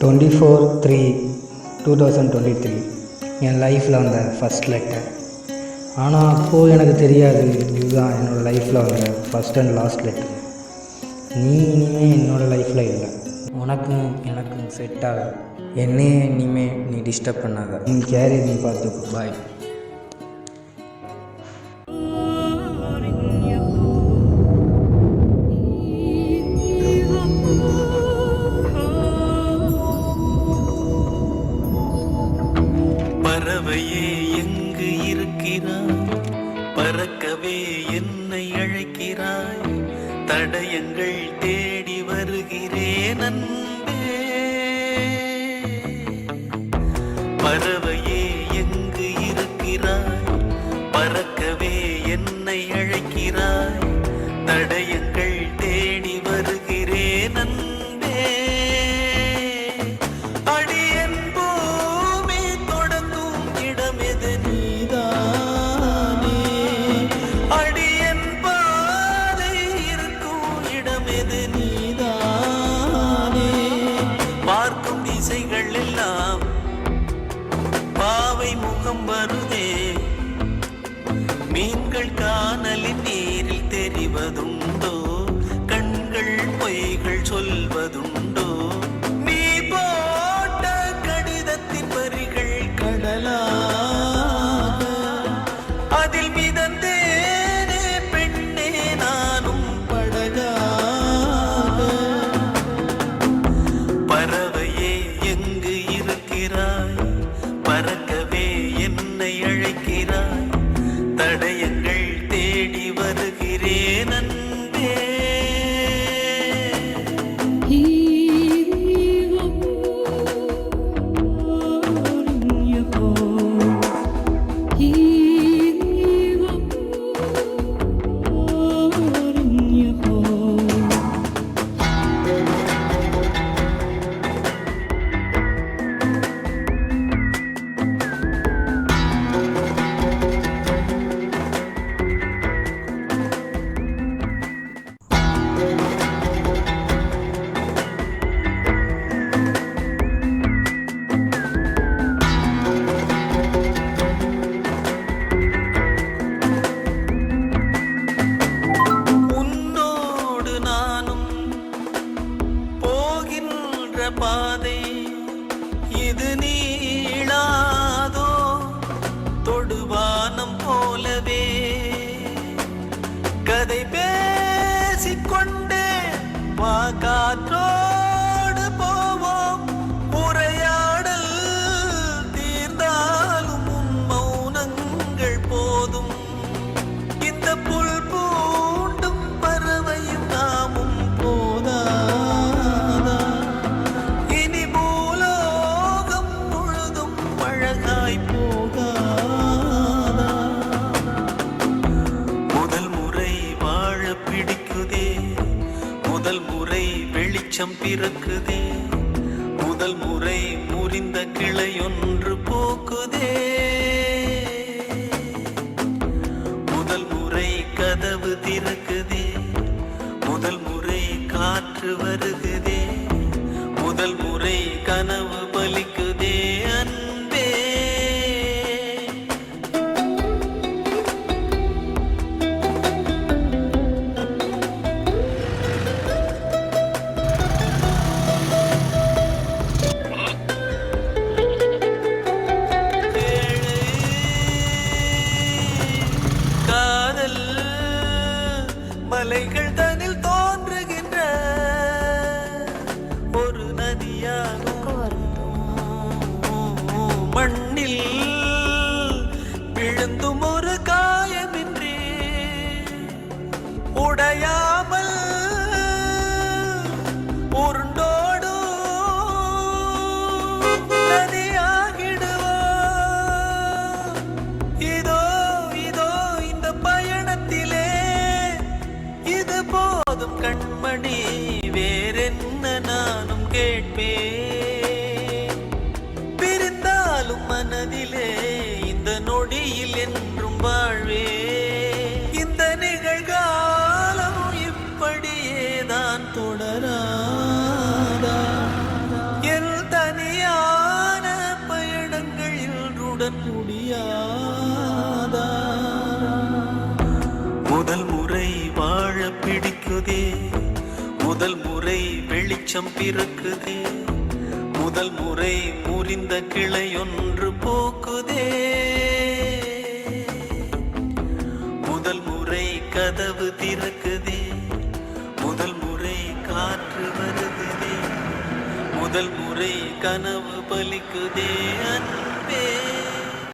24/3/2023 என் லைஃப்பில் வந்த first letter. ஆனால் அப்போது எனக்கு தெரியாது இதுதான் என்னோடய லைஃப்பில் வந்த ஃபஸ்ட் அண்ட் லாஸ்ட் லெட்டர். நீ இனிமேல் என்னோடய லைஃப்பில் இல்லை, உனக்கும் எனக்கும் செட் ஆக, என்னையே இனிமேல் நீ டிஸ்டர்ப் பண்ணாத. நீ கேரியர் நீ பார்த்துக்கோ. பாய். பறவையே எங்கு இருக்கிறாய்? பறக்கவே என்னை அழைக்கிறாய். தடயங்கள் தேடி வருகிறேன் அன்பே. பறவையே எங்கு இருக்கிறாய்? பறக்கவே என்னை அழைக்கிறாய். தடயங்கள் தேடி வருகிறேன் அன்பே. பார்க்கும் திசைகள் எல்லாம் பாவை முகம் வருதே. மீன்கள் காணலின் நீரில் தெரிவதுண்டோ? கண்கள் பொய்கள் சொல்வதுண்டோ? நீ போட்ட கடிதத்தின் வரிகள் கடலாக, அதில் மிதந்தேனே பெண்ணே நானும் படகாக. பறவையே எங்கு இருக்கிறாய்? பறக்கவே என்னை அழைக்கிறாய். தடயங்கள் தேடி வருகிறேன் அன்பே. பாதை இது நீளாதோ? தொடுவானம் போலவே கதை பேசிக்கொண்டே வா, காற்றோடு போவோம். உரையாடல் தீர்ந்தாலும் உன் மௌனங்கள் போதும். இந்த புல் பூண்டும் பறவையும் நாமும் போதா? முதல் முறை வெளிச்சம் பிறக்குதே. முதல் முறை முறிந்த கிளையொன்று போக்குதே. முதல் முறை கதவு திறக்குதே. முதல் முறை காற்று வருகுதே. முதல் முறை கனவு பலிக்குதே அன்பே. மலைகள் தனில் தோன்றுகின்ற ஒரு நதியாகும். மண்ணில் விழுந்தும் ஒரு காயமின்றி உடையாமல் உருண்டோடும் நதியாகிடுவோம். இதோ இதோ இந்த பயணத்திலே இது போதும் கண்மணி, வேறென்ன நானும் கேட்பேன். பிரிந்தாலும் மனதிலே இந்த நொடியில் என்றும் வாழ்வே. இந்த நிகழ்காலம் இப்படியே தான் தொடராதா? என் முடியாதா? முதல் முறை வாழ பிடிக்குதே, முதல் முறை வெளிச்சம் பிறக்குதே, முதல் முறை முறிந்த கிளை ஒன்று போக்குதே, முதல் முறை கதவு திறக்குதே, முதல் முறை காற்று வருகுதே, முதல் முறை கனவு பலிக்குதே.